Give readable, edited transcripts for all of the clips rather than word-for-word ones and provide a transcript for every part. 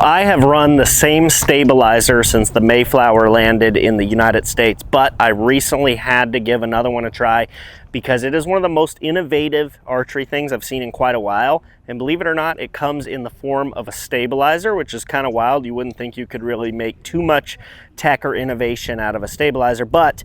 I have run the same stabilizer since the Mayflower landed in the United States, but I recently had to give another one a try because it is one of the most innovative archery things I've seen in quite a while. And believe it or not, it comes in the form of a stabilizer, which is kind of wild. You wouldn't think you could really make too much tech or innovation out of a stabilizer, but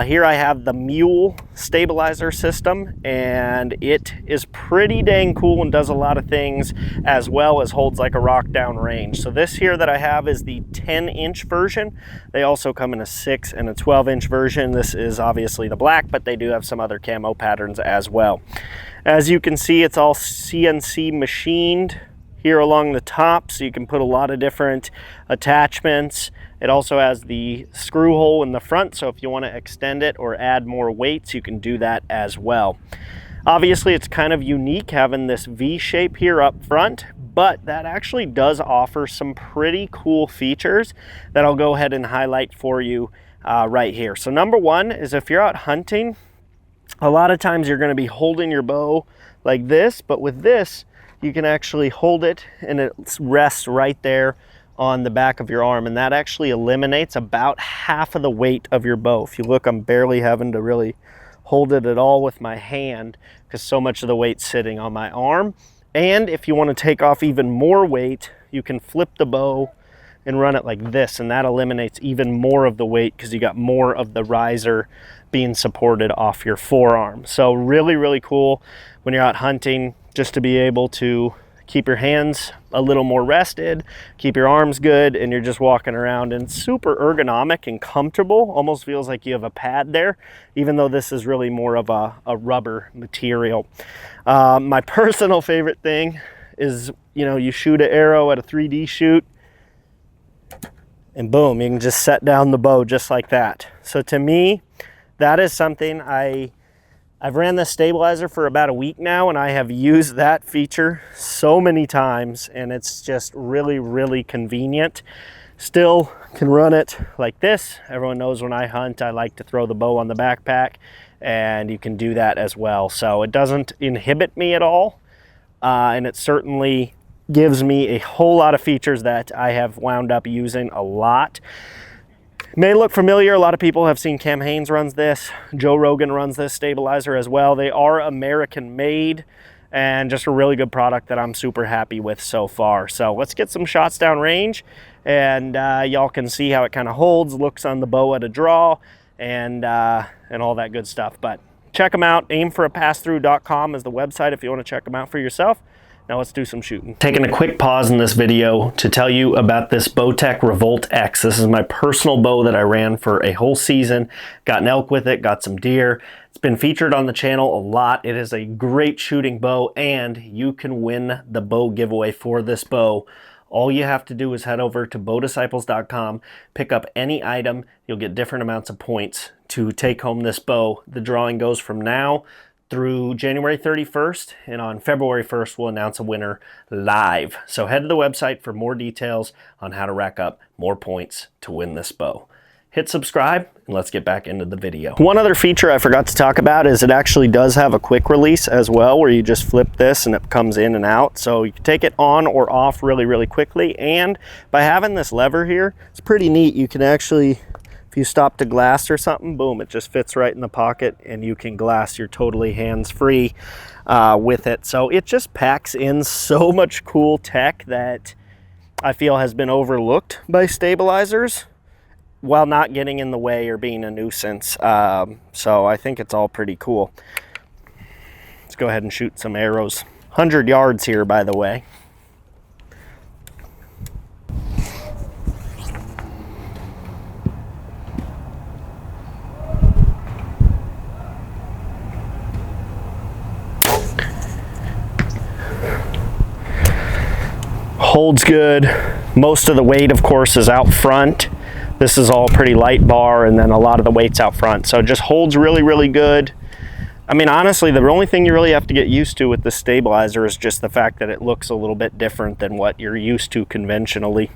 here I have the Mule stabilizer system, and it is pretty dang cool and does a lot of things, as well as holds like a rock down range. So this here that I have is the 10-inch version. They also come in a 6 and a 12-inch version. This is obviously the black, but they do have some other camo patterns as well. As you can see, it's all CNC machined here along the top, so you can put a lot of different attachments. It also has the screw hole in the front, so if you want to extend it or add more weights, you can do that as well. Obviously, it's kind of unique having this V shape here up front, but that actually does offer some pretty cool features that I'll go ahead and highlight for you right here. So number one is if you're out hunting, a lot of times you're going to be holding your bow like this, but with this, you can actually hold it and it rests right there on the back of your arm, and that actually eliminates about half of the weight of your bow. If you look, I'm barely having to really hold it at all with my hand because so much of the weight's sitting on my arm. And if you want to take off even more weight, you can flip the bow and run it like this, and that eliminates even more of the weight because you got more of the riser being supported off your forearm. So really, really cool when you're out hunting, just to be able to keep your hands a little more rested, keep your arms good, and you're just walking around, and super ergonomic and comfortable. Almost feels like you have a pad there, even though this is really more of a rubber material. My personal favorite thing is, you shoot an arrow at a 3D shoot, and boom, you can just set down the bow just like that. So to me, that is something I've ran this stabilizer for about a week now, and I have used that feature so many times, and it's just really, really convenient. Still can run it like this. Everyone knows when I hunt, I like to throw the bow on the backpack, and you can do that as well. So it doesn't inhibit me at all, and it certainly gives me a whole lot of features that I have wound up using a lot. It may look familiar. A lot of people have seen Cam Hanes runs this. Joe Rogan runs this stabilizer as well. They are American made and just a really good product that I'm super happy with so far. So let's get some shots down range, and y'all can see how it kind of holds, looks on the bow at a draw, and all that good stuff. But check them out. aimforapassthrough.com is the website if you want to check them out for yourself. Now let's do some shooting. Taking a quick pause in this video to tell you about this Bowtech Revolt X. This is my personal bow that I ran for a whole season. Got an elk with it, got some deer. It's been featured on the channel a lot. It is a great shooting bow, and you can win the bow giveaway for this bow. All you have to do is head over to bowdisciples.com, pick up any item. You'll get different amounts of points to take home this bow. The drawing goes from now through January 31st, and on February 1st we'll announce a winner live. So head to the website for more details on how to rack up more points to win this bow. Hit subscribe, and let's get back into the video. One other feature I forgot to talk about is it actually does have a quick release as well, where you just flip this and it comes in and out. So you can take it on or off really, really quickly. And by having this lever here, it's pretty neat. You can actually, if you stop to glass or something, boom, it just fits right in the pocket, and you can glass. You're totally hands-free with it. So it just packs in so much cool tech that I feel has been overlooked by stabilizers while not getting in the way or being a nuisance. So I think it's all pretty cool. Let's go ahead and shoot some arrows. 100 yards here, by the way. Holds good. Most of the weight, of course, is out front. This is all pretty light bar, and then a lot of the weight's out front. So it just holds really, really good. I mean, honestly, the only thing you really have to get used to with this stabilizer is just the fact that it looks a little bit different than what you're used to conventionally.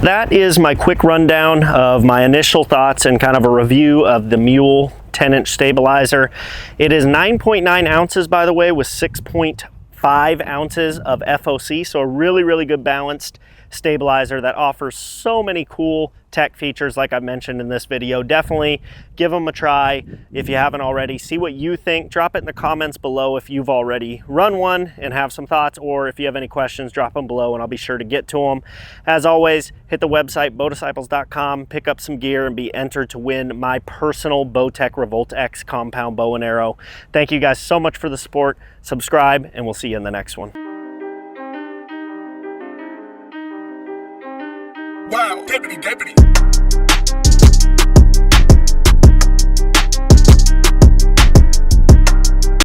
that is my quick rundown of my initial thoughts and kind of a review of the Mule 10-inch stabilizer. It is 9.9 ounces, by the way, with 6.5 ounces of FOC, so a really good balanced stabilizer that offers so many cool tech features like I mentioned in this video. Definitely give them a try if you haven't already. See what you think. Drop it in the comments below if you've already run one and have some thoughts, or if you have any questions, drop them below and I'll be sure to get to them. As always, hit the website bowdisciples.com, pick up some gear and be entered to win my personal Bowtech Revolt X compound bow and arrow. Thank you guys so much for the support. Subscribe and we'll see you in the next one. Wow, deputy.